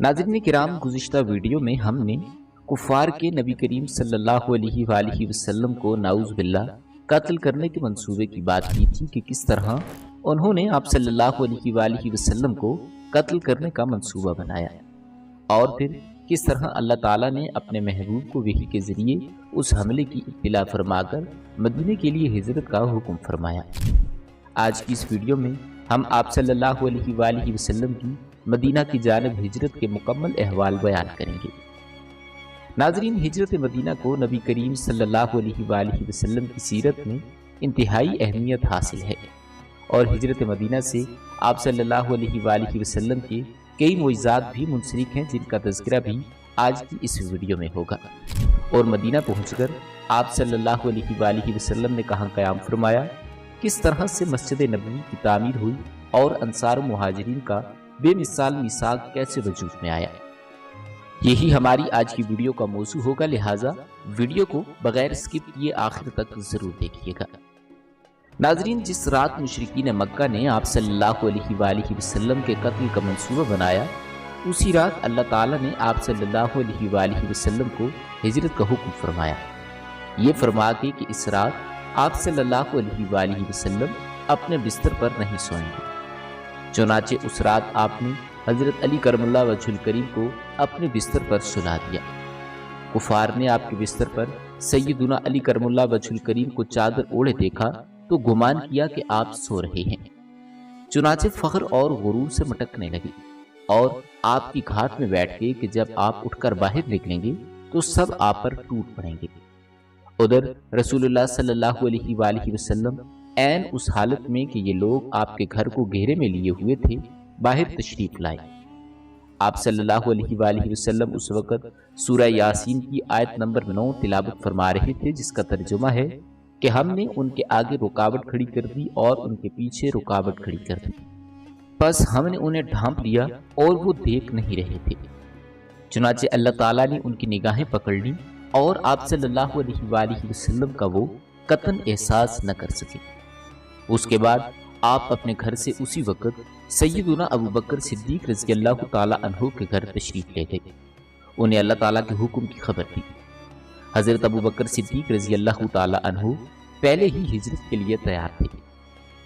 ناظرین کرام، گزشتہ ویڈیو میں ہم نے کفار کے نبی کریم صلی اللہ علیہ وآلہ وسلم کو نعوذ باللہ قتل کرنے کے منصوبے کی بات کی تھی کہ کس طرح انہوں نے آپ صلی اللہ علیہ وآلہ وسلم کو قتل کرنے کا منصوبہ بنایا، اور پھر کس طرح اللہ تعالیٰ نے اپنے محبوب کو وحی کے ذریعے اس حملے کی اطلاع فرما کر مدینے کے لیے ہجرت کا حکم فرمایا۔ آج کی اس ویڈیو میں ہم آپ صلی اللہ علیہ وآلہ وسلم کی مدینہ کی جانب ہجرت کے مکمل احوال بیان کریں گے۔ ناظرین، ہجرت مدینہ کو نبی کریم صلی اللہ علیہ وآلہ وسلم کی سیرت میں انتہائی اہمیت حاصل ہے، اور ہجرت مدینہ سے آپ صلی اللہ علیہ وآلہ وسلم کے کئی معجزات بھی منسلک ہیں، جن کا تذکرہ بھی آج کی اس ویڈیو میں ہوگا۔ اور مدینہ پہنچ کر آپ صلی اللہ علیہ وآلہ وسلم نے کہاں قیام فرمایا، کس طرح سے مسجد نبوی کی تعمیر ہوئی، اور انصار و مہاجرین کا بے مثال میثاق کیسے وجود میں آیا، یہی ہماری آج کی ویڈیو کا موضوع ہوگا، لہٰذا ویڈیو کو بغیر سکپ کیے آخر تک ضرور دیکھیے گا۔ ناظرین، جس رات مشرکین مکہ نے آپ صلی اللہ علیہ وآلہ وسلم کے قتل کا منصوبہ بنایا، اسی رات اللہ تعالیٰ نے آپ صلی اللہ علیہ وآلہ وسلم کو ہجرت کا حکم فرمایا، یہ فرما کے کہ اس رات آپ صلی اللہ علیہ وآلہ وسلم اپنے بستر پر نہیں سوئیں گے۔ چنانچہ اس رات آپ نے حضرت علی کرم اللہ وجہ الکریم کو اپنے بستر پر سلا دیا۔ کفار نے آپ کے بستر پر سیدنا علی کرم اللہ وجہ الکریم کو چادر اوڑھے دیکھا تو گمان کیا کہ آپ سو رہے ہیں، چنانچہ فخر اور غرور سے مٹکنے لگے، اور آپ کی گھاٹ میں بیٹھ گئے کہ جب آپ اٹھ کر باہر نکلیں گے تو سب آپ پر ٹوٹ پڑیں گے۔ ادھر رسول اللہ صلی اللہ علیہ وآلہ وسلم عین اس حالت میں کہ یہ لوگ آپ کے گھر کو گھیرے میں لیے ہوئے تھے، باہر تشریف لائے۔ آپ صلی اللہ علیہ وآلہ وسلم اس وقت سورہ یاسین کی آیت نمبر 9 تلاوت فرما رہے تھے، جس کا ترجمہ ہے کہ ہم نے ان کے آگے رکاوٹ کھڑی کر دی اور ان کے پیچھے رکاوٹ کھڑی کر دی، پس ہم نے انہیں ڈھانپ لیا اور وہ دیکھ نہیں رہے تھے۔ چنانچہ اللہ تعالیٰ نے ان کی نگاہیں پکڑ لی اور آپ صلی اللہ علیہ وآلہ وسلم کا وہ قطعاً احساس نہ کر سکے۔ اس کے بعد آپ اپنے گھر سے اسی وقت سیدنا ابو بکر صدیق رضی اللہ تعالیٰ عنہ کے گھر تشریف لے گئے، انہیں اللہ تعالیٰ کے حکم کی خبر دی۔ حضرت ابو بکر صدیق رضی اللہ تعالیٰ عنہ پہلے ہی ہجرت کے لیے تیار تھے،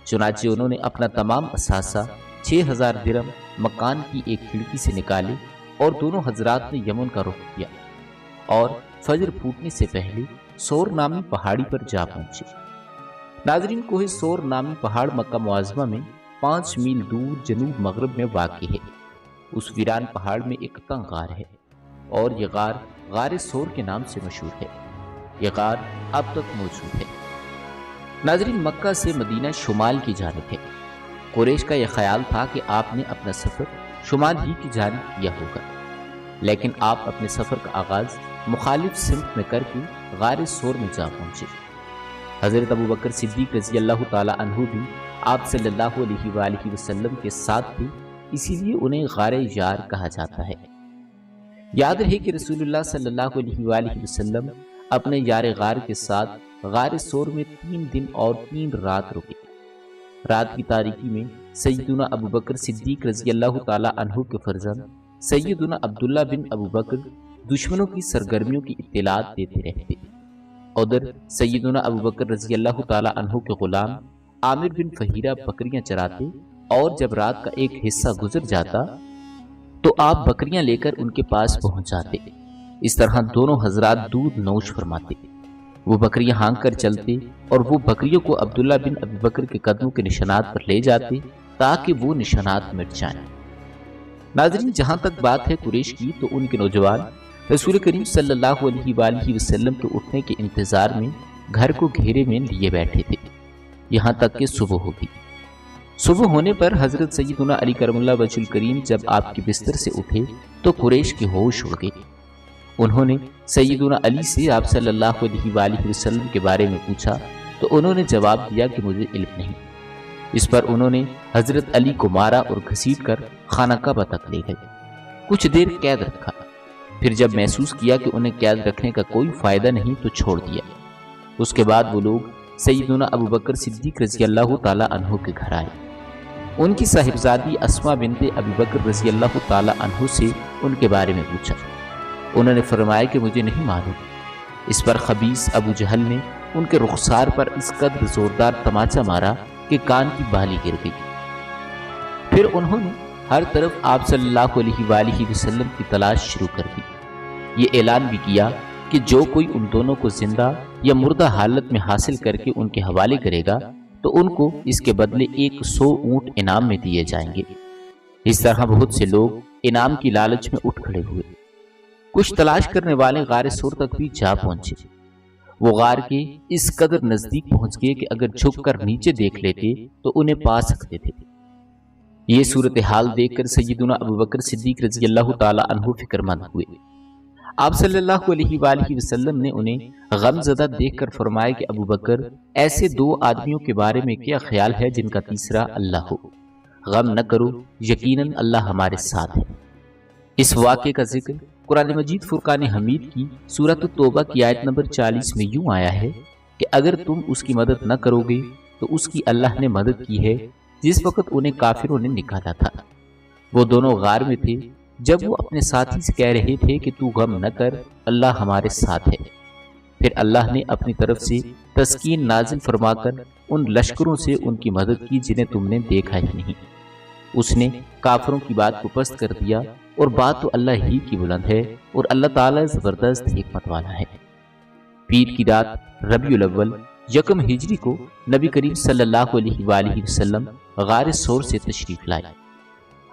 چنانچہ انہوں نے اپنا تمام اثاثہ 6000 درہم مکان کی ایک کھڑکی سے نکالے، اور دونوں حضرات نے یمن کا رخ کیا، اور فجر پھوٹنے سے پہلے سور نامی پہاڑی پر جا پہنچے۔ ناظرین، کوہ سور نامی پہاڑ مکہ معظمہ میں 5 میل دور جنوب مغرب میں واقع ہے۔ اس ویران پہاڑ میں ایک تنگ غار ہے، اور یہ غار غار سور کے نام سے مشہور ہے۔ یہ غار اب تک موجود ہے۔ ناظرین، مکہ سے مدینہ شمال کی جانب ہے۔ قریش کا یہ خیال تھا کہ آپ نے اپنا سفر شمال ہی کی جانب کیا ہوگا، لیکن آپ اپنے سفر کا آغاز مخالف سمت میں کر کے غار سور میں جا پہنچے۔ حضرت ابو بکر صدیق رضی اللہ تعالیٰ عنہ بھی آپ صلی اللہ علیہ وآلہ وسلم کے ساتھ تھے، اسی لیے انہیں غار یار کہا جاتا ہے۔ یاد رہے کہ رسول اللہ صلی اللہ علیہ وآلہ وسلم اپنے یار غار کے ساتھ غار سور میں 3 دن اور 3 رات رکے۔ رات کی تاریکی میں سیدنا ابو بکر صدیق رضی اللہ تعالیٰ عنہ کے فرزند سیدنا عبداللہ بن ابو بکر دشمنوں کی سرگرمیوں کی اطلاعات دیتے رہتے۔ ادھر سیدنا ابو بکر رضی اللہ تعالیٰ عنہ کے غلام عامر بن فہیرہ بکریاں چراتے، اور جب رات کا ایک حصہ گزر جاتا تو آپ بکریاں لے کر ان کے پاس پہنچ جاتے۔ اس طرح دونوں حضرات دودھ نوش فرماتے، وہ بکریاں ہانک کر چلتے، اور وہ بکریوں کو عبداللہ بن ابو بکر کے قدموں کے نشانات پر لے جاتے تاکہ وہ نشانات مٹ جائیں۔ ناظرین، جہاں تک بات ہے قریش کی، تو ان کے نوجوان رسول کریم صلی اللہ علیہ وآلہ وسلم کے اٹھنے کے انتظار میں گھر کو گھیرے میں لیے بیٹھے تھے، یہاں تک کہ صبح ہوگی۔ صبح ہونے پر حضرت سیدنا علی کرم اللہ وجہ الکریم جب آپ کے بستر سے اٹھے تو قریش کے ہوش اڑ گئے۔ انہوں نے سیدنا علی سے آپ صلی اللہ علیہ وآلہ وسلم کے بارے میں پوچھا، تو انہوں نے جواب دیا کہ مجھے علم نہیں۔ اس پر انہوں نے حضرت علی کو مارا اور گھسیٹ کر خانہ کعبہ تک لے گئے، کچھ دیر قید رکھا، پھر جب محسوس کیا کہ انہیں قید رکھنے کا کوئی فائدہ نہیں تو چھوڑ دیا۔ اس کے بعد وہ لوگ سیدنا ابو بکر صدیق رضی اللہ تعالیٰ عنہ کے گھر آئے۔ ان کی صاحبزادی اسما بنت ابی بکر رضی اللہ تعالی عنہ سے ان کے بارے میں پوچھا۔ انہوں نے فرمایا کہ مجھے نہیں معلوم۔ اس پر خبیث ابو جہل نے ان کے رخسار پر اس قدر زوردار تماچا مارا کہ کان کی بالی گر گئی۔ پھر انہوں نے ہر طرف آپ صلی اللہ علیہ وآلہ وسلم کی تلاش شروع کر دی۔ یہ اعلان بھی کیا کہ جو کوئی ان دونوں کو زندہ یا مردہ حالت میں حاصل کر کے ان کے حوالے کرے گا تو ان کو اس کے بدلے 100 اونٹ انعام میں دیے جائیں گے۔ اس طرح بہت سے لوگ انعام کی لالچ میں اٹھ کھڑے ہوئے۔ کچھ تلاش کرنے والے غار سور تک بھی جا پہنچے۔ وہ غار کے اس قدر نزدیک پہنچ گئے کہ اگر جھک کر نیچے دیکھ لیتے تو انہیں پا سکتے تھے۔ یہ صورتحال دیکھ کر سیدنا ابو بکر صدیق رضی اللہ تعالی عنہ فکر مند ہوئے۔ آپ صلی اللہ علیہ وآلہ وسلم نے انہیں غم زدہ دیکھ کر فرمایا کہ ابو بکر، ایسے 2 آدمیوں کے بارے میں کیا خیال ہے جن کا تیسرا اللہ ہو؟ غم نہ کرو، یقیناً اللہ ہمارے ساتھ ہے۔ اس واقعے کا ذکر قرآن مجید فرقان حمید کی سورۃ التوبہ کی آیت نمبر 40 میں یوں آیا ہے کہ اگر تم اس کی مدد نہ کرو گے تو اس کی اللہ نے مدد کی ہے جس وقت انہیں کافروں نے نکالا تھا۔ وہ دونوں غار میں تھے جب وہ اپنے ساتھی سے کہہ رہے تھے کہ تو غم نہ کر، اللہ ہمارے ساتھ ہے۔ پھر اللہ نے اپنی طرف سے تسکین نازل فرما کر ان لشکروں سے ان کی مدد کی جنہیں تم نے دیکھا ہی نہیں۔ اس نے کافروں کی بات کو پست کر دیا، اور بات تو اللہ ہی کی بلند ہے، اور اللہ تعالیٰ زبردست حکمت والا ہے۔ پیر کی رات ربیع الاول 1 ہجری کو نبی کریم صلی اللہ علیہ وآلہ وسلم غار سور سے تشریف لائے۔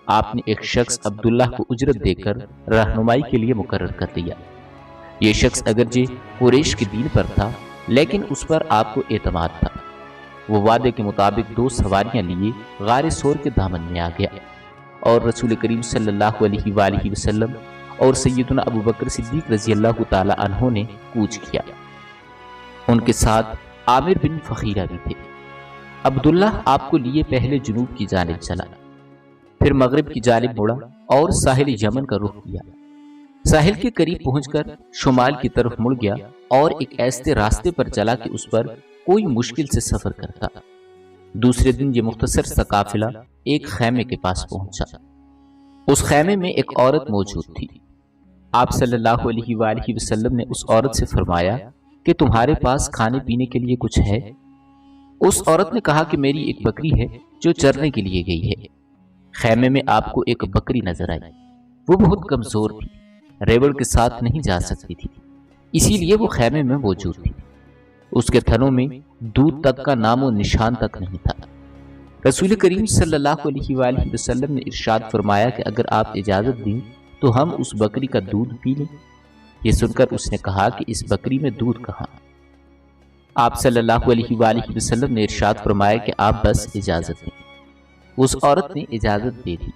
آپ نے ایک شخص عبداللہ کو اجرت دے کر رہنمائی کے لیے مقرر کر دیا۔ یہ شخص اگرچہ قریش کے دین پر تھا لیکن اس پر آپ کو اعتماد تھا۔ وہ وعدے کے مطابق 2 سواریاں لیے غار سور کے دامن میں آ گیا، اور رسول کریم صلی اللہ علیہ وآلہ وسلم اور سیدنا ابو بکر صدیق رضی اللہ تعالی عنہ نے کوچ کیا۔ ان کے ساتھ عامر بن فخیرہ بھی تھے۔ عبداللہ آپ کو لیے پہلے جنوب کی جانب چلا، پھر مغرب کی جانب مڑا اور ساحل یمن کا رخ کیا۔ ساحل کے قریب پہنچ کر شمال کی طرف مڑ گیا اور ایک ایسے راستے پر چلا کہ اس پر کوئی مشکل سے سفر کرتا۔ دوسرے دن یہ مختصر سا قافلہ ایک خیمے کے پاس پہنچا۔ اس خیمے میں ایک عورت موجود تھی۔ آپ صلی اللہ علیہ وآلہ وسلم نے اس عورت سے فرمایا کہ تمہارے پاس کھانے پینے کے لیے کچھ ہے؟ اس عورت نے کہا کہ میری ایک بکری ہے جو چرنے کے لیے گئی ہے۔ خیمے میں آپ کو ایک بکری نظر آئی۔ وہ بہت کمزور تھی، ریوڑ کے ساتھ نہیں جا سکتی تھی، اسی لیے وہ خیمے میں موجود تھی۔ اس کے تھنوں میں دودھ تک کا نام و نشان تک نہیں تھا۔ رسول کریم صلی اللہ علیہ وآلہ وسلم نے ارشاد فرمایا کہ اگر آپ اجازت دیں تو ہم اس بکری کا دودھ پی لیں۔ یہ سن کر اس نے کہا کہ اس بکری میں دودھ کہاں؟ آپ صلی اللہ علیہ وآلہ وسلم نے ارشاد فرمایا کہ آپ بس اجازت دیں۔ اس عورت نے اجازت دے دی۔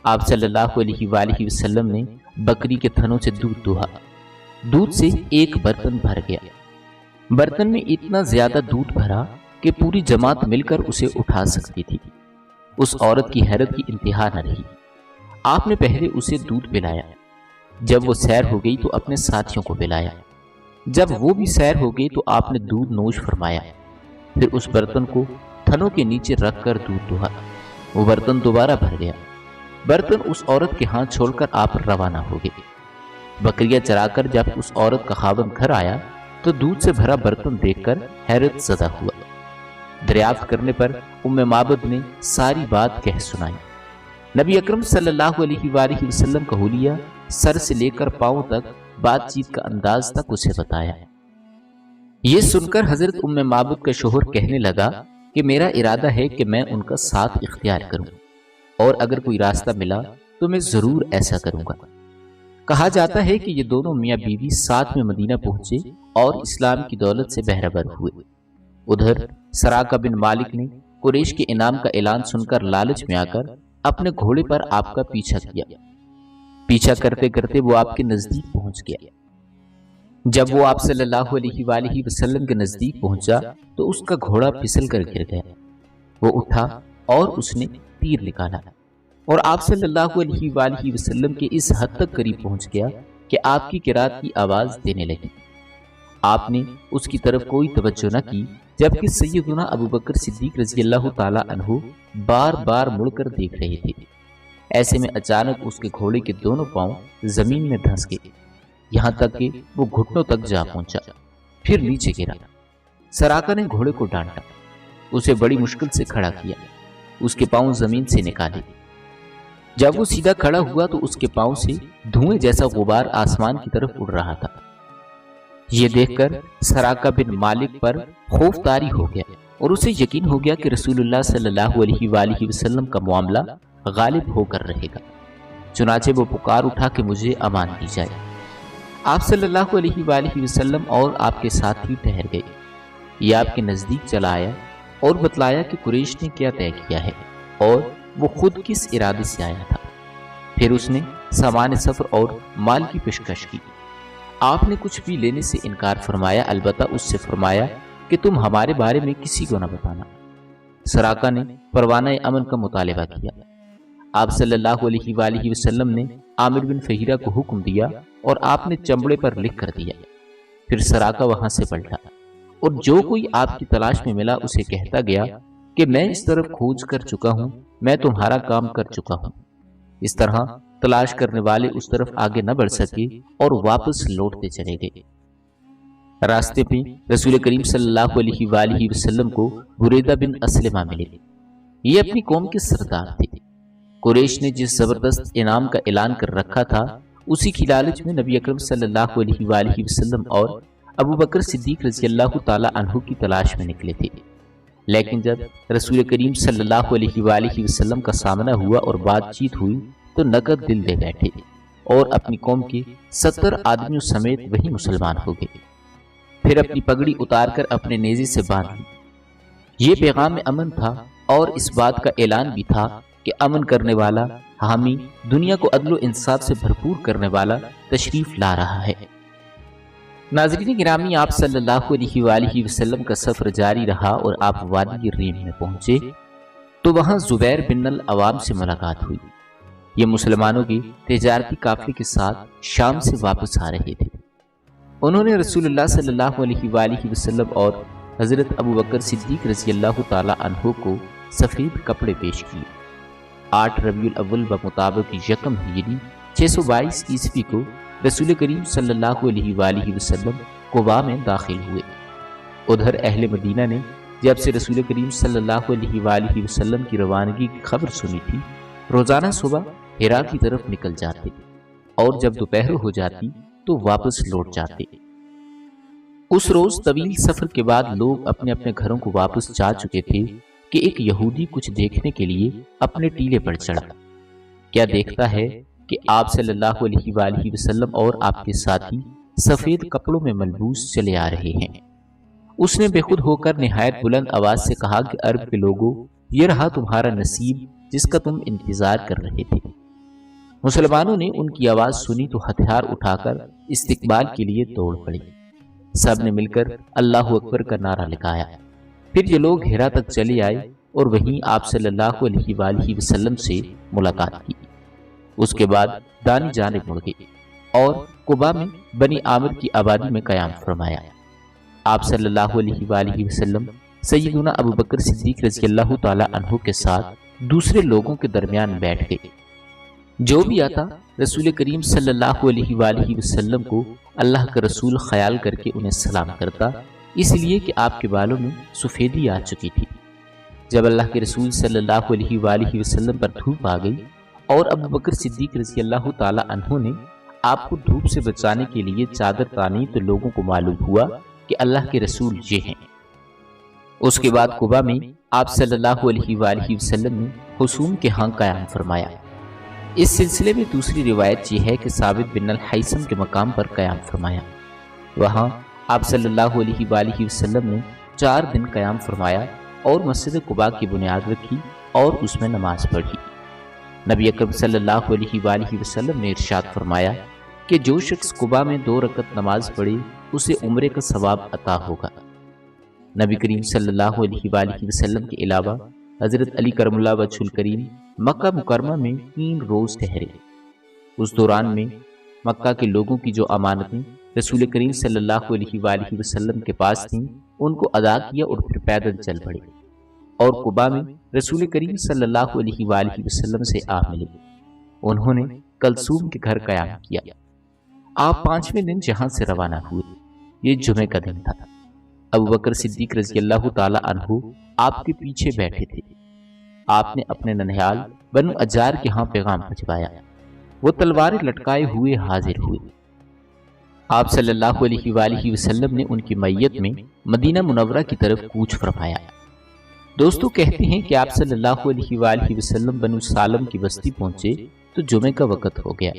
آپ صلی اللہ علیہ وآلہ وسلم نے بکری کے تھنوں سے دودھ دوہا۔ دودھ سے ایک برتن بھر گیا۔ برتن میں اتنا زیادہ دودھ بھرا کہ پوری جماعت مل کر اسے اٹھا سکتی تھی۔ اس عورت کی حیرت کی انتہا نہ رہی۔ آپ نے پہلے اسے دودھ پلایا، جب وہ سیر ہو گئی تو اپنے ساتھیوں کو پلایا۔ جب وہ بھی سیر ہو گئی تو آپ نے دودھ نوش فرمایا، پھر اس برتن کو تھنوں کے نیچے رکھ کر دودھ دوہا۔ وہ برتن دوبارہ بھر گیا۔ برتن اس عورت کے ہاتھ چھوڑ کر آپ روانہ ہو گئے۔ بکریاں چرا کر جب اس عورت کا خاوند گھر آیا تو دودھ سے بھرا برتن دیکھ کر حیرت زدہ ہوا۔ دریافت کرنے پر معبد نے ساری بات کہہ سنائی۔ نبی اکرم صلی اللہ علیہ وآلہ وسلم کا حلیہ سر سے لے کر پاؤں تک، بات چیت کا انداز تک اسے بتایا۔ یہ سن کر حضرت معبد کا شوہر کہنے لگا کہ میرا ارادہ ہے کہ میں ان کا ساتھ اختیار کروں، اور اگر کوئی راستہ ملا تو میں ضرور ایسا کروں گا۔ کہا جاتا ہے کہ یہ دونوں میاں بیوی ساتھ میں مدینہ پہنچے اور اسلام کی دولت سے بہرہ ہوئے۔ ادھر سراقہ بن مالک نے قریش کے انعام کا اعلان سن کر لالچ میں آ کر اپنے گھوڑے پر آپ کا پیچھا کیا۔ پیچھا کرتے کرتے وہ آپ کے نزدیک پہنچ گیا۔ جب وہ آپ صلی اللہ علیہ وآلہ وسلم کے نزدیک پہنچا تو اس کا گھوڑا پھسل کر گر گیا۔ وہ اٹھا اور اس نے تیر نکالا اور آپ صلی اللہ علیہ وآلہ وسلم کے اس حد تک قریب پہنچ گیا کہ آپ کی قرات کی آواز دینے لگی۔ آپ نے اس کی طرف کوئی توجہ نہ کی، جبکہ سیدنا ابو بکر صدیق رضی اللہ تعالی عنہ بار بار مڑ کر دیکھ رہے تھے۔ ایسے میں اچانک اس کے گھوڑے کے دونوں پاؤں زمین میں دھنس گئے، یہاں تک کہ وہ گھٹنوں تک جا پہنچا، پھر نیچے گرا۔ سراقہ نے گھوڑے کو ڈانٹا، اسے بڑی مشکل سے کھڑا کیا، اس کے پاؤں زمین سے نکالے۔ جب وہ سیدھا کھڑا ہوا تو اس کے پاؤں سے دھوئیں جیسا غبار آسمان کی طرف اڑ رہا تھا۔ یہ دیکھ کر سراقہ بن مالک پر خوف طاری ہو گیا اور اسے یقین ہو گیا کہ رسول اللہ صلی اللہ علیہ وآلہ وسلم کا معاملہ غالب ہو کر رہے گا۔ چنانچہ وہ پکار اٹھا کہ مجھے امان دی جائے۔ آپ صلی اللہ علیہ وآلہ وسلم اور آپ کے ساتھی ٹھہر گئے۔ یہ آپ کے نزدیک چلا آیا اور بتلایا کہ قریش نے کیا طے کیا ہے اور وہ خود کس ارادے سے آیا تھا۔ پھر اس نے سامان سفر اور مال کی پیشکش کی۔ آپ نے کچھ بھی لینے سے انکار فرمایا، البتہ اس سے فرمایا کہ تم ہمارے بارے میں کسی کو نہ بتانا۔ سراقہ نے پروانہ امن کا مطالبہ کیا۔ آپ صلی اللہ علیہ وآلہ وسلم نے عامر بن فہیرہ کو حکم دیا اور آپ نے چمڑے پر لکھ کر دیا۔ پھر سراقہ وہاں سے پلٹا اور جو کوئی آپ کی تلاش میں ملا اسے کہتا گیا کہ میں اس طرف کھوج کر چکا ہوں، میں تمہارا کام کر چکا ہوں۔ اس طرح تلاش کرنے والے اس طرف آگے نہ بڑھ سکے اور واپس لوٹتے چلے گئے۔ راستے پہ رسول کریم صلی اللہ علیہ وآلہ وسلم کو بریدہ بن اسلمہ ملے۔ یہ اپنی قوم کے سردار تھے۔ قریش نے جس زبردست انعام کا اعلان کر رکھا تھا، اسی کی لالچ میں نبی اکرم صلی اللہ علیہ وآلہ وسلم اور ابو بکر صدیق رضی اللہ تعالی عنہ کی تلاش میں نکلے تھے۔ لیکن جب رسول کریم صلی اللہ علیہ وآلہ وسلم کا سامنا ہوا اور بات چیت ہوئی تو نقد دل دے بیٹھے اور اپنی قوم کے 70 آدمیوں سمیت وہی مسلمان ہو گئے۔ پھر اپنی پگڑی اتار کر اپنے نیزے سے باندھ لی۔ یہ پیغام امن تھا اور اس بات کا اعلان بھی تھا کہ امن کرنے والا، حامی، دنیا کو عدل و انصاف سے بھرپور کرنے والا تشریف لا رہا ہے۔ ناظرین گرامی، آپ صلی اللہ علیہ وآلہ وسلم کا سفر جاری رہا اور آپ وادی ریم میں پہنچے تو وہاں زبیر بن العوام سے ملاقات ہوئی۔ یہ مسلمانوں کی تجارتی قافلے کے ساتھ شام سے واپس آ رہے تھے۔ انہوں نے رسول اللہ صلی اللہ علیہ وآلہ وسلم اور حضرت ابو بکر صدیق رضی اللہ تعالی عنہ کو سفید کپڑے پیش کیے۔ 8 ربیع الاول بمطابق یکم ہجری 622 عیسوی کو رسول کریم صلی اللہ علیہ وآلہ وسلم قباء میں داخل ہوئے۔ ادھر اہل مدینہ نے جب سے رسول کریم صلی اللہ علیہ وآلہ وسلم کی روانگی کی خبر سنی تھی، روزانہ صبح حرا کی طرف نکل جاتے اور جب دوپہر ہو جاتی تو واپس لوٹ جاتے۔ اس روز طویل سفر کے بعد لوگ اپنے اپنے گھروں کو واپس جا چکے تھے کہ ایک یہودی کچھ دیکھنے کے لیے اپنے ٹیلے پر چڑھا۔ کیا دیکھتا ہے کہ آپ صلی اللہ علیہ وآلہ وسلم اور آپ کے ساتھی سفید کپڑوں میں ملبوس چلے آ رہے ہیں۔ اس نے بے خود ہو کر نہایت بلند آواز سے کہا کہ عرب کے لوگوں، یہ رہا تمہارا نصیب جس کا تم انتظار کر رہے تھے۔ مسلمانوں نے ان کی آواز سنی تو ہتھیار اٹھا کر استقبال کے لیے دوڑ پڑے۔ سب نے مل کر اللہ اکبر کا نعرہ لگایا۔ پھر یہ لوگ حرا تک چلے آئے اور وہیں آپ صلی اللہ علیہ وآلہ وسلم سے ملاقات کی۔ اس کے بعد دانی جانب مڑ گئے اور قباء میں بنی عامر کی آبادی میں قیام فرمایا۔ آپ صلی اللہ علیہ وآلہ وسلم سیدنا ابو بکر صدیق رضی اللہ تعالی عنہ کے ساتھ دوسرے لوگوں کے درمیان بیٹھ گئے۔ جو بھی آتا رسول کریم صلی اللہ علیہ وآلہ وسلم کو اللہ کا رسول خیال کر کے انہیں سلام کرتا، اس لیے کہ آپ کے بالوں میں سفیدی آ چکی تھی۔ جب اللہ کے رسول صلی اللہ علیہ وآلہ وسلم پر دھوپ آ گئی اور ابو بکر صدیق رضی اللہ تعالی عنہ نے آپ کو دھوپ سے بچانے کے لیے چادر تانی تو لوگوں کو معلوم ہوا کہ اللہ کے رسول یہ ہیں۔ اس کے بعد قباء میں آپ صلی اللہ علیہ وآلہ وسلم نے حصون کے ہاں قیام فرمایا۔ اس سلسلے میں دوسری روایت یہ ہے کہ ثابت بن الحیثم کے مقام پر قیام فرمایا۔ وہاں آپ صلی اللہ علیہ وآلہ وسلم نے 4 دن قیام فرمایا اور مسجد قباء کی بنیاد رکھی اور اس میں نماز پڑھی۔ نبی اکرم صلی اللہ علیہ وآلہ وسلم نے ارشاد فرمایا کہ جو شخص قباء میں 2 رکعت نماز پڑھے اسے عمرے کا ثواب عطا ہوگا۔ نبی کریم صلی اللہ علیہ وآلہ وسلم کے علاوہ حضرت علی کرم اللہ وجہ الکریم مکہ مکرمہ میں 3 روز ٹھہرے۔ اس دوران میں مکہ کے لوگوں کی جو امانتیں رسول کریم صلی اللہ علیہ وآلہ وسلم کے پاس تھیں ان کو ادا کیا اور پھر پیدل چل پڑے اور قباء میں رسول کریم صلی اللہ علیہ وآلہ وسلم سے آ ملے۔ انہوں نے کلثوم کے گھر قیام کیا۔ آپ 5ویں دن جہاں سے روانہ ہوئے۔ یہ جمعے کا دن تھا۔ ابوبکر صدیق رضی اللہ تعالی عنہ آپ کے پیچھے بیٹھے تھے۔ آپ نے اپنے ننھیال بنو اجار کے ہاں پیغام پہنچوایا۔ وہ تلواریں لٹکائے ہوئے حاضر ہوئے۔ آپ صلی اللہ علیہ وآلہ وسلم نے ان کی میت میں مدینہ منورہ کی طرف کوچ فرمایا۔ دوستو کہتے ہیں کہ آپ صلی اللہ علیہ وآلہ وسلم بنو سالم کی بستی پہنچے تو جمعے کا وقت ہو گیا۔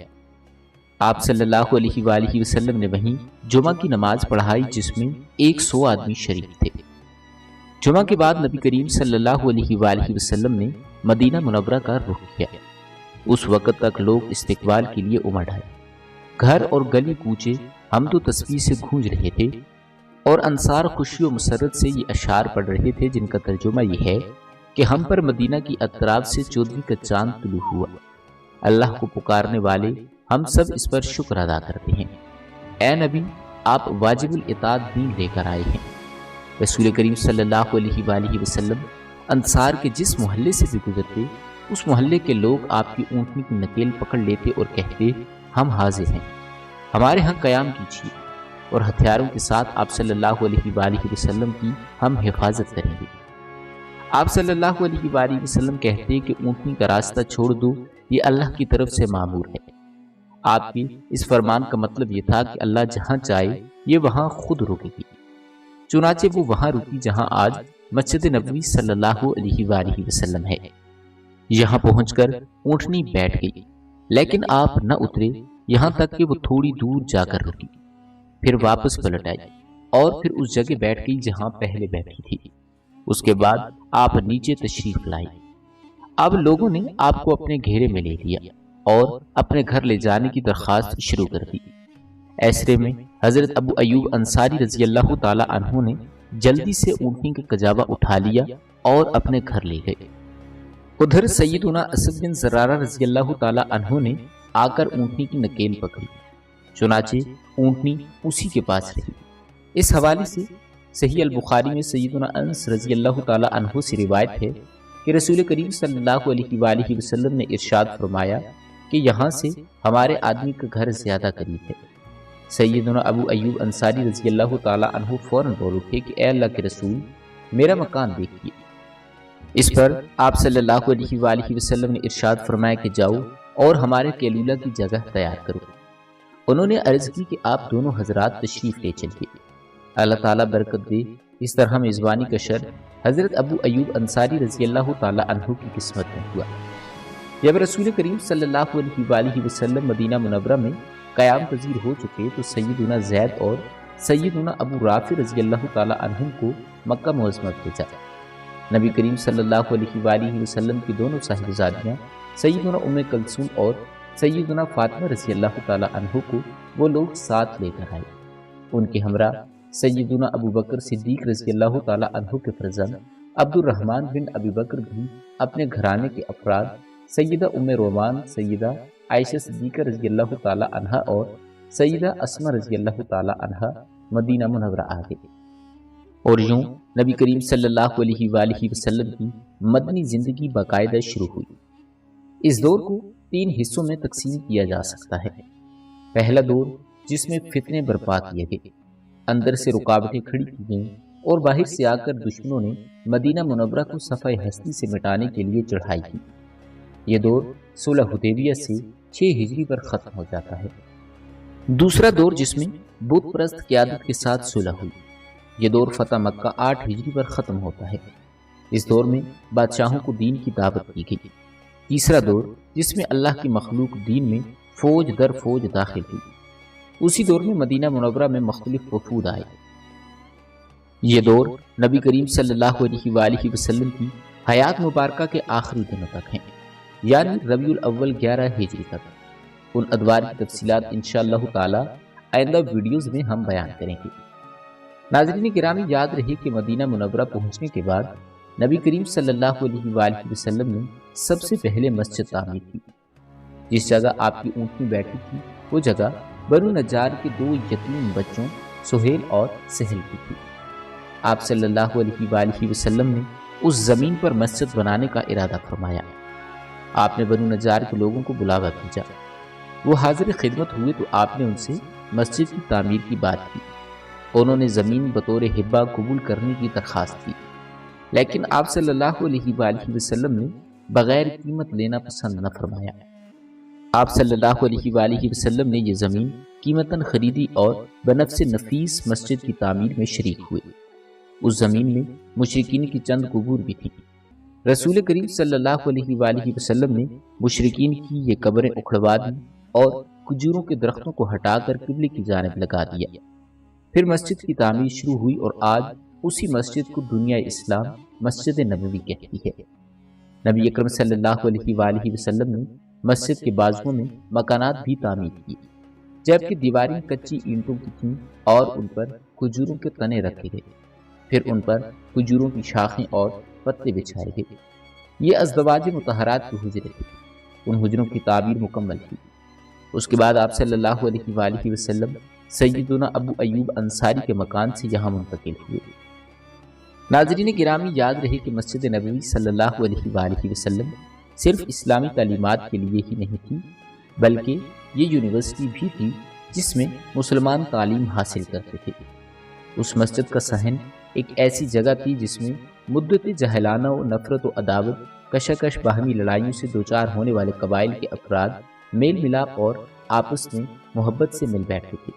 آپ صلی اللہ علیہ وآلہ وسلم نے وہیں جمعہ کی نماز پڑھائی جس میں 100 آدمی شریک تھے۔ جمعہ کے بعد نبی کریم صلی اللہ علیہ وآلہ وسلم نے مدینہ منورہ کا رخ کیا۔ اس وقت تک لوگ استقبال کے لیے امڑ آئے۔ گھر اور گلی کوچے حمد و تسبیح سے گونج رہے تھے اور انصار خوشی و مسرت سے یہ اشعار پڑھ رہے تھے جن کا ترجمہ یہ ہے کہ ہم پر مدینہ کی اطراف سے 14ویں کا چاند طلوع ہوا۔ اللہ کو پکارنے والے ہم سب اس پر شکر ادا کرتے ہیں۔ اے نبی، آپ واجب الاطاعت دین لے کر آئے ہیں۔ رسول کریم صلی اللہ علیہ وآلہ وسلم انصار کے جس محلے سے بھی گزرتے اس محلے کے لوگ آپ کی اونٹنی کی نکیل پکڑ لیتے اور کہتے ہم حاضر ہیں، ہمارے ہاں قیام کیجیے اور ہتھیاروں کے ساتھ آپ صلی اللہ علیہ وآلہ وسلم کی ہم حفاظت کریں گے۔ آپ صلی اللہ علیہ وآلہ وسلم کہتے کہ اونٹنی کا راستہ چھوڑ دو، یہ اللہ کی طرف سے مامور ہے۔ آپ کی اس فرمان کا مطلب یہ تھا کہ اللہ جہاں چاہے یہ وہاں خود رکے گی۔ چنانچہ وہ وہاں رکی جہاں آج مسجد نبوی صلی اللہ علیہ وآلہ وسلم ہے۔ یہاں پہنچ کر اونٹنی بیٹھ گئی، لیکن آپ نہ اترے یہاں تک کہ وہ تھوڑی دور جا کر رکی، پھر واپس پلٹ آئی اور پھر اس جگہ بیٹھ گئی جہاں پہلے بیٹھی تھی۔ اس کے بعد آپ نیچے تشریف لائی۔ اب لوگوں نے آپ کو اپنے گھیرے میں لے لیا اور اپنے گھر لے جانے کی درخواست شروع کر دی۔ ایسرے میں حضرت ابو ایوب انصاری رضی اللہ تعالی عنہ نے جلدی سے اونٹنی کا کجاوا اٹھا لیا اور اپنے گھر لے گئے۔ ادھر سیدنا اسد بن زرارہ رضی اللہ تعالی عنہ نے آ کر اونٹنی کی نکیل پکڑی، چنانچہ اونٹنی اسی کے پاس رہی۔ اس حوالے سے صحیح البخاری میں سیدنا انس رضی اللہ تعالی عنہ سے روایت ہے کہ رسول کریم صلی اللہ علیہ وآلہ وسلم نے ارشاد فرمایا کہ یہاں سے ہمارے آدمی کا گھر زیادہ قریب ہے۔ سیدنا ابو ایوب انصاری رضی اللہ تعالی عنہ فوراً بول اٹھے کہ اے اللہ کے رسول، میرا مکان دیکھیے۔ اس پر آپ صلی اللہ علیہ وآلہ وسلم نے ارشاد فرمایا کہ جاؤ اور ہمارے کیلولہ کی جگہ تیار کرو۔ انہوں نے عرض کی کہ آپ دونوں حضرات تشریف لے چلیے، اللہ تعالیٰ برکت دے۔ اس طرح میزبانی کا شرف حضرت ابو ایوب انصاری رضی اللہ تعالی عنہ کی قسمت میں ہوا۔ جب رسول کریم صلی اللہ علیہ وآلہ وسلم مدینہ منورہ میں قیام پذیر ہو چکے تو سیدنا زید اور سیدنا ابو رافع رضی اللہ تعالی عنہ کو مکہ معظمہ بھیجا۔ نبی کریم صلی اللہ علیہ وآلہ وسلم کی دونوں صاحبزادیاں سیدنا ام کلثوم اور سیدنا فاطمہ رضی اللہ تعالی عنہ کو وہ لوگ ساتھ لے کر آئے۔ ان کے ہمراہ سیدنا ابو بکر صدیق رضی اللہ تعالی عنہ کے فرزند عبد الرحمن بن ابی بکر بھی اپنے گھرانے کے افراد سیدہ ام رومان، سیدہ عائشہ صدیقہ رضی اللہ تعالی عنہ اور سیدہ اسماء رضی اللہ تعالی عنہ مدینہ منورہ آ گئے۔ اور یوں نبی کریم صلی اللہ علیہ وآلہ وسلم کی مدنی زندگی باقاعدہ شروع ہوئی۔ اس دور کو 3 حصوں میں تقسیم کیا جا سکتا ہے۔ پہلا دور جس میں فتنے برپا کیے گئے، اندر سے رکاوٹیں کھڑی کی گئیں اور باہر سے آ کر دشمنوں نے مدینہ منورہ کو صفحہ ہستی سے مٹانے کے لیے چڑھائی کی۔ یہ دور صلح حدیبیہ سے 6 ہجری پر ختم ہو جاتا ہے۔ دوسرا دور جس میں بت پرست قیادت کے ساتھ صلح ہوئی، یہ دور فتح مکہ 8 ہجری پر ختم ہوتا ہے۔ اس دور میں بادشاہوں کو دین کی دعوت دی گئی۔ تیسرا دور جس میں اللہ کی مخلوق دین میں فوج در فوج داخل ہوئی، اسی دور میں مدینہ منورہ میں مختلف وفود آئے۔ یہ دور نبی کریم صلی اللہ علیہ وآلہ وسلم کی حیات مبارکہ کے آخری دنوں تک ہیں، یعنی ربیع الاول 11 ہجری تک۔ ان ادوار کی تفصیلات انشاءاللہ تعالی آئندہ ویڈیوز میں ہم بیان کریں گے۔ ناظرین گرامی، یاد رہے کہ مدینہ منورہ پہنچنے کے بعد نبی کریم صلی اللہ علیہ وآلہ وسلم نے سب سے پہلے مسجد تعمیر کی۔ جس جگہ آپ کی اونٹنی بیٹھی تھی وہ جگہ بنو نجار کے 2 یتیم بچوں سہیل اور سہل کی تھی۔ آپ صلی اللہ علیہ وآلہ وسلم نے اس زمین پر مسجد بنانے کا ارادہ فرمایا۔ آپ نے بنو نجار کے لوگوں کو بلاوا بھیجا۔ وہ حاضر خدمت ہوئے تو آپ نے ان سے مسجد کی تعمیر کی بات کی۔ انہوں نے زمین بطور ہبہ قبول کرنے کی درخواست کی، لیکن آپ صلی اللہ علیہ وآلہ وسلم نے بغیر قیمت لینا پسند نہ فرمایا۔ آپ صلی اللہ علیہ وآلہ وسلم نے یہ زمین قیمتاً خریدی اور بنفس نفیس مسجد کی تعمیر میں شریک ہوئے۔ اس زمین میں مشرکین کی چند قبور بھی تھیں۔ رسول کریم صلی اللہ علیہ وآلہ وسلم نے مشرکین کی یہ قبریں اکھڑوا دی اور کھجوروں کے درختوں کو ہٹا کر قبلے کی جانب لگا دیا۔ پھر مسجد کی تعمیر شروع ہوئی اور آج اسی مسجد کو دنیا اسلام مسجد نبوی کہتی ہے۔ نبی اکرم صلی اللہ علیہ وآلہ وسلم نے مسجد کے بازوؤں میں مکانات بھی تعمیر کیے، جبکہ دیواریں کچی اینٹوں کی تھیں اور ان پر کھجوروں کے تنے رکھے گئے۔ پھر ان پر کھجوروں کی شاخیں اور پتے بچھائے گئے۔ یہ ازدواج مطہرات کے حجرے تھے۔ ان حجروں کی تعمیر مکمل کی۔ اس کے بعد آپ صلی اللہ علیہ وآلہ وسلم سیدنا ابو ایوب انصاری کے مکان سے یہاں منتقل ہوئے۔ ناظرین گرامی، یاد رہے کہ مسجد نبوی صلی اللہ علیہ وآلہ وسلم صرف اسلامی تعلیمات کے لیے ہی نہیں تھی، بلکہ یہ یونیورسٹی بھی تھی جس میں مسلمان تعلیم حاصل کرتے تھے۔ اس مسجد کا صحن ایک ایسی جگہ تھی جس میں مدت جہلانہ و نفرت و عداوت، کشاکش، باہمی لڑائیوں سے دوچار ہونے والے قبائل کے افراد میل ملاپ اور آپس میں محبت سے مل بیٹھتے تھے،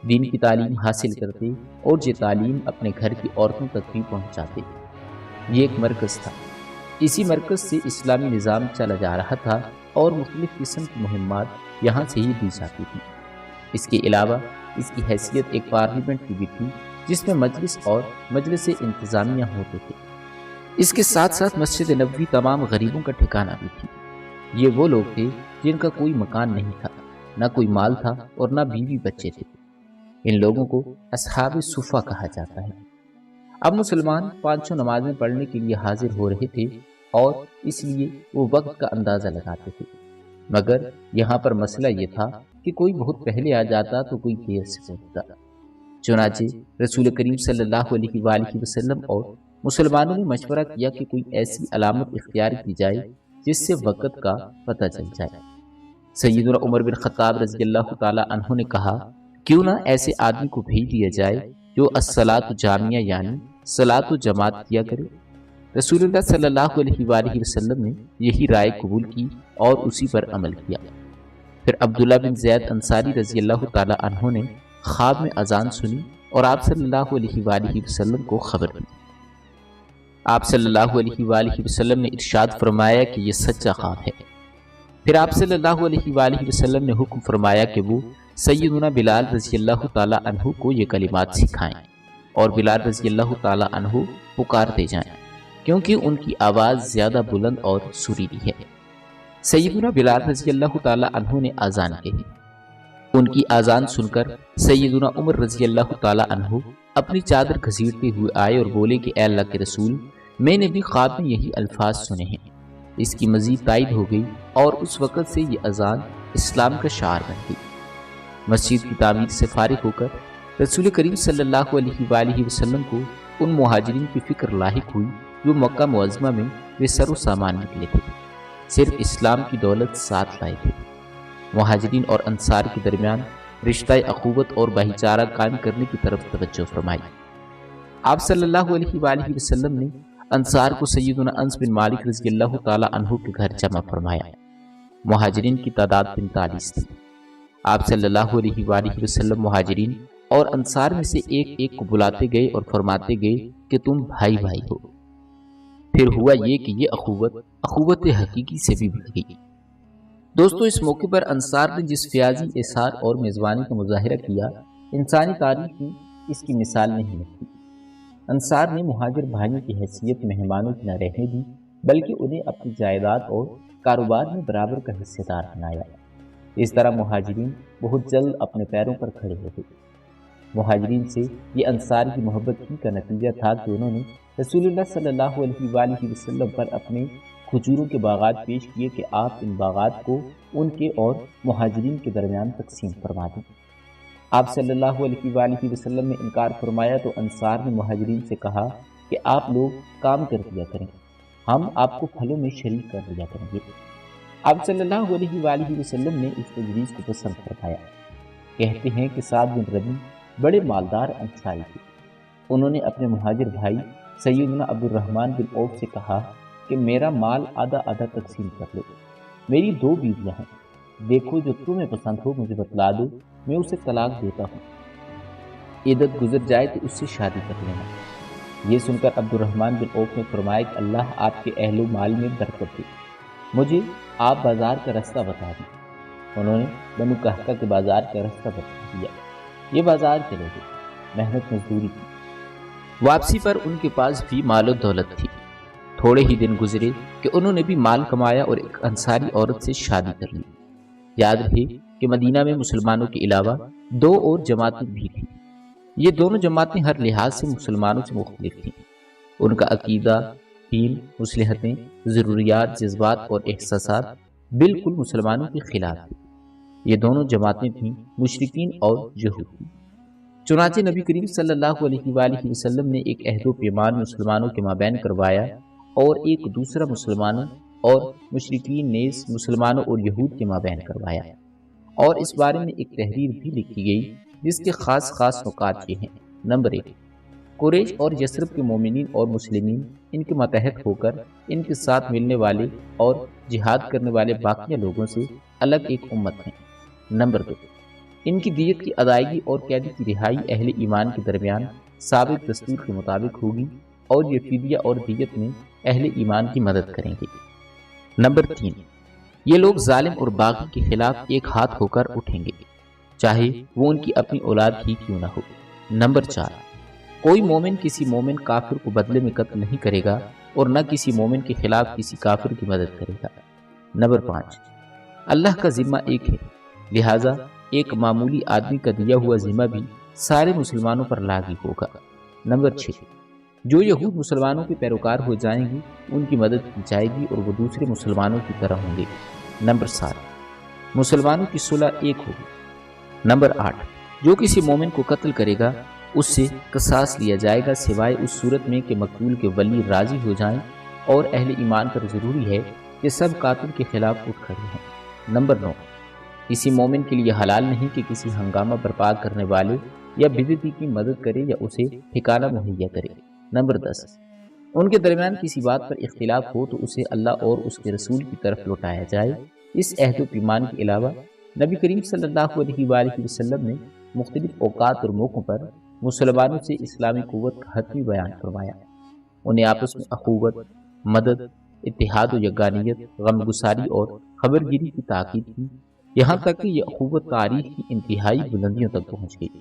دین کی تعلیم حاصل کرتے اور یہ تعلیم اپنے گھر کی عورتوں تک بھی پہنچاتے۔ یہ ایک مرکز تھا۔ اسی مرکز سے اسلامی نظام چلا جا رہا تھا اور مختلف قسم کی مہمات یہاں سے ہی دی جاتی تھی۔ اس کے علاوہ اس کی حیثیت ایک پارلیمنٹ کی بھی تھی جس میں مجلس اور مجلس انتظامیہ ہوتے تھے۔ اس کے ساتھ ساتھ مسجد نبوی تمام غریبوں کا ٹھکانہ بھی تھی۔ یہ وہ لوگ تھے جن کا کوئی مکان نہیں تھا، نہ کوئی مال تھا اور نہ بیوی بچے تھے۔ ان لوگوں کو اصحاب صفہ کہا جاتا ہے۔ اب مسلمان 5 نمازیں پڑھنے کے لیے حاضر ہو رہے تھے اور اس لیے وہ وقت کا اندازہ لگاتے تھے، مگر یہاں پر مسئلہ یہ تھا کہ کوئی بہت پہلے آ جاتا تو کوئی دیر سے پہنچتا۔ چنانچہ رسول کریم صلی اللہ علیہ وآلہ وسلم اور مسلمانوں نے مشورہ کیا کہ کوئی ایسی علامت اختیار کی جائے جس سے وقت کا پتہ چل جائے۔ سیدنا عمر بن خطاب رضی اللہ تعالی عنہ نے کہا، کیوں نہ ایسے آدمی کو بھیج دیا جائے جو الصلاۃ جامعہ یعنی صلاۃ و جماعت کیا کرے۔ رسول اللہ صلی اللہ علیہ وآلہ وسلم نے یہی رائے قبول کی اور اسی پر عمل کیا۔ پھر عبداللہ بن زید انصاری رضی اللہ تعالی عنہ نے خواب میں اذان سنی اور آپ صلی اللہ علیہ وآلہ وسلم کو خبر دی۔ آپ صلی اللہ علیہ وآلہ وسلم نے ارشاد فرمایا کہ یہ سچا خواب ہے۔ پھر آپ صلی اللہ علیہ وآلہ وسلم نے حکم فرمایا کہ وہ سیدنا بلال رضی اللہ تعالی عنہ کو یہ کلمات سکھائیں اور بلال رضی اللہ تعالی عنہ پکارتے جائیں، کیونکہ ان کی آواز زیادہ بلند اور سریلی ہے۔ سیدنا بلال رضی اللہ تعالی عنہ نے اذان کہی۔ ان کی اذان سن کر سیدنا عمر رضی اللہ تعالی عنہ اپنی چادر گھسیٹتے ہوئے آئے اور بولے کہ اے اللہ کے رسول، میں نے بھی خواب میں یہی الفاظ سنے ہیں۔ اس کی مزید تائید ہو گئی اور اس وقت سے یہ اذان اسلام کا شعار بن گئی۔ مسجد کی تعمیر سے فارغ ہو کر رسول کریم صلی اللہ علیہ وآلہ وسلم کو ان مہاجرین کی فکر لاحق ہوئی جو مکہ معظمہ میں بے سر و سامان نکلے تھے، صرف اسلام کی دولت ساتھ لائے تھے۔ مہاجرین اور انصار کے درمیان رشتہ اخوت اور بھائی چارہ قائم کرنے کی طرف توجہ فرمائی۔ آپ صلی اللہ علیہ وآلہ وسلم نے انصار کو سیدنا انس بن مالک رضی اللہ تعالی عنہ کے گھر جمع فرمایا۔ مہاجرین کی تعداد 45 تھی۔ آپ صلی اللہ علیہ وآلہ وسلم مہاجرین اور انصار میں سے ایک ایک کو بلاتے گئے اور فرماتے گئے کہ تم بھائی بھائی ہو۔ پھر ہوا یہ کہ یہ اخوت حقیقی سے بھی بڑھ گئی۔ دوستو، اس موقع پر انصار نے جس فیاضی احسار اور میزبانی کا مظاہرہ کیا، انسانی تاریخ میں اس کی مثال نہیں ملتی۔ انصار نے مہاجر بھائیوں کی حیثیت مہمانوں کی نہ رہنے دی، بلکہ انہیں اپنی جائیداد اور کاروبار میں برابر کا حصہ دار بنایا۔ اس طرح مہاجرین بہت جلد اپنے پیروں پر کھڑے ہو گئے۔ مہاجرین سے یہ انصار کی محبت ہی کا نتیجہ تھا کہ انہوں نے رسول اللہ صلی اللہ علیہ وآلہ وسلم پر اپنے کھجوروں کے باغات پیش کیے کہ آپ ان باغات کو ان کے اور مہاجرین کے درمیان تقسیم فرما دیں۔ آپ صلی اللہ علیہ وآلہ وسلم نے انکار فرمایا تو انصار نے مہاجرین سے کہا کہ آپ لوگ کام کر دیا کریں، ہم آپ کو پھلوں میں شریک کر دیا کریں گے۔ آپ صلی اللہ علیہ وآلہ وسلم نے اس تجویز کو پسند فرمایا۔ کہتے ہیں کہ سعد بن ربیع بڑے مالدار انصاری تھے۔ انہوں نے اپنے مہاجر بھائی سیدنا عبد الرحمن بن عوف سے کہا کہ میرا مال آدھا آدھا تقسیم کر لو، میری 2 بیویاں ہیں، دیکھو جو تمہیں پسند ہو مجھے بتلا دو، میں اسے طلاق دیتا ہوں، عدت گزر جائے تو اس سے شادی کر لینا۔ یہ سن کر عبد الرحمن بن عوف نے فرمایا کہ اللہ آپ کے اہل و مال میں برکت دے، مجھے آپ بازار کا راستہ بتا دیں۔ انہوں نے بنو قحقہ کے بازار کا راستہ بتا دیا۔ یہ بازار چلے گئے، محنت مزدوری کی، واپسی پر ان کے پاس بھی مال و دولت تھی۔ تھوڑے ہی دن گزرے کہ انہوں نے بھی مال کمایا اور ایک انصاری عورت سے شادی کر لی۔ یاد رہے کہ مدینہ میں مسلمانوں کے علاوہ 2 اور جماعتیں بھی تھیں۔ یہ دونوں جماعتیں ہر لحاظ سے مسلمانوں سے مختلف تھیں۔ ان کا عقیدہ، دین، مصلحتیں، ضروریات، جذبات اور احساسات بالکل مسلمانوں کے خلاف تھے۔ یہ دونوں جماعتیں تھیں مشرکین اور یہود۔ چنانچہ نبی کریم صلی اللہ علیہ وآلہ وسلم نے ایک عہد و پیمان مسلمانوں کے مابین کروایا اور ایک دوسرا مسلمانوں اور مشرکین نیز مسلمانوں اور یہود کے مابین کروایا، اور اس بارے میں ایک تحریر بھی لکھی گئی جس کے خاص نکات یہ ہیں۔ نمبر 1، قریش اور یثرب کے مومنین اور مسلمین ان کے ماتحت ہو کر ان کے ساتھ ملنے والے اور جہاد کرنے والے باقی لوگوں سے الگ ایک امت ہیں۔ نمبر 2، ان کی دیت کی ادائیگی اور قیدی کی رہائی اہل ایمان کے درمیان ثابت دستور کے مطابق ہوگی، اور یہ فدیہ اور دیت میں اہل ایمان کی مدد کریں گے۔ نمبر 3، یہ لوگ ظالم اور باغی کے خلاف ایک ہاتھ ہو کر اٹھیں گے، چاہے وہ ان کی اپنی اولاد ہی کیوں نہ ہو۔ نمبر 4، کوئی مومن کسی مومن کافر کو بدلے میں قتل نہیں کرے گا اور نہ کسی مومن کے خلاف کسی کافر کی مدد کرے گا۔ نمبر 5، اللہ کا ذمہ ایک ہے، لہٰذا ایک معمولی آدمی کا دیا ہوا ذمہ بھی سارے مسلمانوں پر لاگو ہوگا۔ نمبر 6، جو یہود مسلمانوں کے پیروکار ہو جائیں گے ان کی مدد کی جائے گی اور وہ دوسرے مسلمانوں کی طرح ہوں گے۔ نمبر 7، مسلمانوں کی صلح ایک ہوگی۔ نمبر 8، جو کسی مومن کو قتل کرے گا اس سے قصاص لیا جائے گا سوائے اس صورت میں کہ مقتول کے ولی راضی ہو جائیں، اور اہل ایمان پر ضروری ہے کہ سب قاتل کے خلاف اٹھ کھڑے ہوں۔ نمبر 9، کسی مومن کے لیے حلال نہیں کہ کسی ہنگامہ برپا کرنے والے یا بدعتی کی مدد کرے یا اسے ٹھکانہ مہیا کرے۔ نمبر 10، ان کے درمیان کسی بات پر اختلاف ہو تو اسے اللہ اور اس کے رسول کی طرف لوٹایا جائے۔ اس عہد و پیمان کے علاوہ نبی کریم صلی اللہ علیہ وآلہ وسلم نے مختلف اوقات اور موقعوں پر مسلمانوں سے اسلامی قوت کا حتمی بیان فرمایا، انہیں آپس میں اخوت، مدد، اتحاد و یگانیت، غم گساری اور خبرگیری کی تاکید کی، یہاں تک کہ یہ اخوت تاریخ کی انتہائی بلندیوں تک پہنچ گئی۔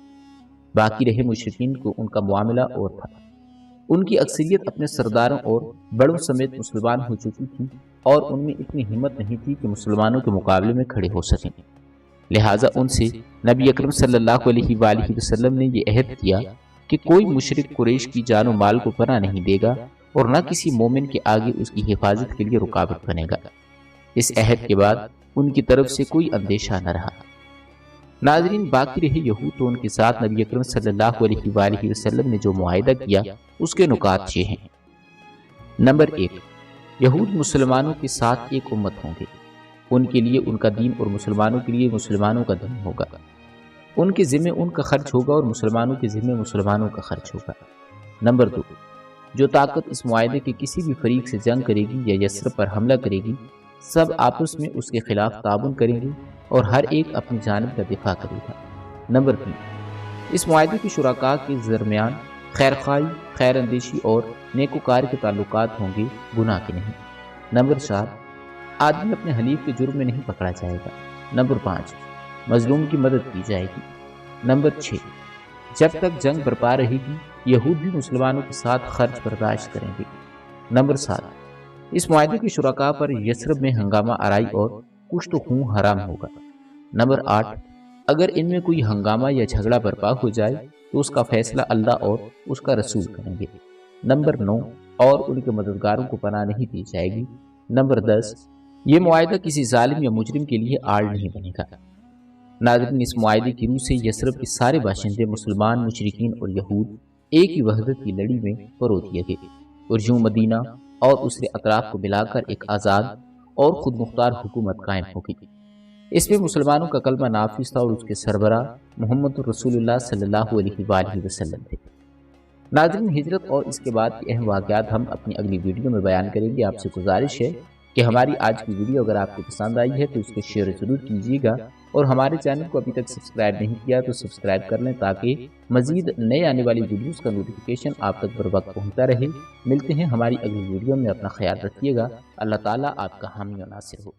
باقی رہے مشرکین کو ان کا معاملہ اور تھا، ان کی اکثریت اپنے سرداروں اور بڑوں سمیت مسلمان ہو چکی تھی اور ان میں اتنی ہمت نہیں تھی کہ مسلمانوں کے مقابلے میں کھڑے ہو سکیں، لہٰذا ان سے نبی اکرم صلی اللہ علیہ وآلہ وسلم نے یہ عہد کیا کہ کوئی مشرک قریش کی جان و مال کو پناہ نہیں دے گا اور نہ کسی مومن کے آگے اس کی حفاظت کے لیے رکاوٹ بنے گا۔ اس عہد کے بعد ان کی طرف سے کوئی اندیشہ نہ رہا۔ ناظرین، باقی رہے یہود تو ان کے ساتھ نبی اکرم صلی اللہ علیہ وآلہ وسلم نے جو معاہدہ کیا اس کے نکات یہ ہیں۔ نمبر 1، یہود مسلمانوں کے ساتھ ایک امت ہوں گے، ان کے لیے ان کا دین اور مسلمانوں کے لیے مسلمانوں کا دین ہوگا، ان کے ذمے ان کا خرچ ہوگا اور مسلمانوں کے ذمے مسلمانوں کا خرچ ہوگا۔ نمبر 2، جو طاقت اس معاہدے کے کسی بھی فریق سے جنگ کرے گی یا یثرب پر حملہ کرے گی سب آپس میں اس کے خلاف تعاون کریں گے اور ہر ایک اپنی جانب کا دفاع کرے گا۔ نمبر 3، اس معاہدے کے شرکاء کے درمیان خیر خواہی، خیر اندیشی اور نیکوکار کے تعلقات ہوں گے، گناہ کے نہیں۔ نمبر 4، آدمی اپنے حلیف کے جرم میں نہیں پکڑا جائے گا۔ نمبر 5، مظلوم کی مدد کی جائے گی۔ نمبر 6، جب تک جنگ برپا رہے گی یہود بھی مسلمانوں کے ساتھ خرچ برداشت کریں گے۔ نمبر 7، اس معاہدے کے شرکاء پر یثرب میں ہنگامہ آرائی اور کشت و خون حرام ہوگا۔ نمبر 8، اگر ان میں کوئی ہنگامہ یا جھگڑا برپا ہو جائے تو اس کا فیصلہ اللہ اور اس کا رسول کریں گے۔ نمبر 9، اور ان کے مددگاروں کو پناہ نہیں دی جائے گی۔ نمبر 10، یہ معاہدہ کسی ظالم یا مجرم کے لیے آڑ نہیں بنے گا۔ ناظرین، اس معاہدے کی روح سے یثرب کے سارے باشندے مسلمان، مشرکین اور یہود ایک ہی وحدت کی لڑی میں پرو دیے گئے اور یوں مدینہ اور اس کے اطراف کو ملا کر ایک آزاد اور خود مختار حکومت قائم ہوگی۔ اس میں مسلمانوں کا کلمہ نافذ تھا اور اس کے سربراہ محمد رسول اللہ صلی اللہ علیہ وآلہ وسلم تھے۔ ناظرین، ہجرت اور اس کے بعد کے اہم واقعات ہم اپنی اگلی ویڈیو میں بیان کریں گے۔ آپ سے گزارش ہے کہ ہماری آج کی ویڈیو اگر آپ کو پسند آئی ہے تو اس کو شیئر ضرور کیجیے گا، اور ہمارے چینل کو ابھی تک سبسکرائب نہیں کیا تو سبسکرائب کر لیں تاکہ مزید نئے آنے والی ویڈیوز کا نوٹیفیکیشن آپ تک بر وقت پہنچتا رہے۔ ملتے ہیں ہماری اگلی ویڈیو میں، اپنا خیال رکھیے گا۔ اللہ تعالیٰ آپ کا حامی و ناصر ہو۔